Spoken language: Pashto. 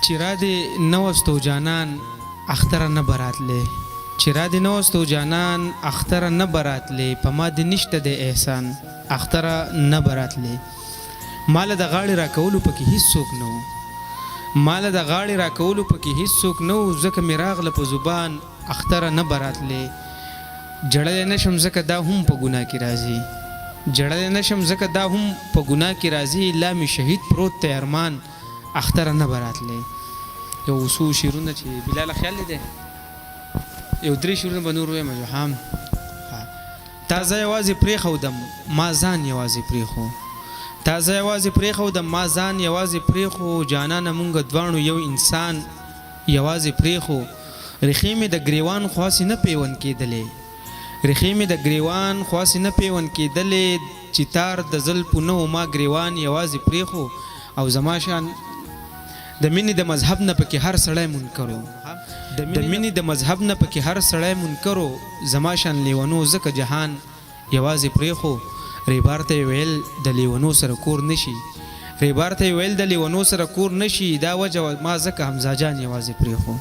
چې را دې نه وستو جانان اختره نه براتلې چې را دې نه وستو جانان اختره نه براتلې په ما دې نشته د احسان اختره نه براتلې مال د غاړې را کولو پکې هیڅ څوک نه و مال د غاړې را کولو پکې هیڅ څوک نه و ځکه مې راغله په زبان اختره نه براتلې جړلی نشم ځکه دا هم په ګناه کې راځي جړلی نشم ځکه دا هم په ګناه کې راځي لا مې شهید پروت دی ارمان اختره نه براتلې یو څو شعرونه چې بلاله خیال دی یو درې شعرونه به نور ویم هم تا زه یوازې پرېښودم ما ځان یوازې پرېښو تا زه یوازې پرېښودم ما ځان یوازې پرېښو جانانه مونږ دواړو یو انسان یوازې پرېښو ریښې مې د ګریوان خواصې نه پیوند کېدلې ریښې مې د ګریوان خواصې نه پیوند کېدلې چې تار د زلفو نه و ما ګریوان یوازې پرېښو او زما شان د مینې د مذهب نه پکې هر سړی منکرو د مینې د مذهب نه پکې هر سړی منکرو زما شان لیونو ځکه جهان یوازې پرېښو ریبار ته ویل د لیونو سره کور نشي ریبار ته ویل د لیونو سره کور نشي دا وجه ما ځکه حمزه جان یوازې پرېښو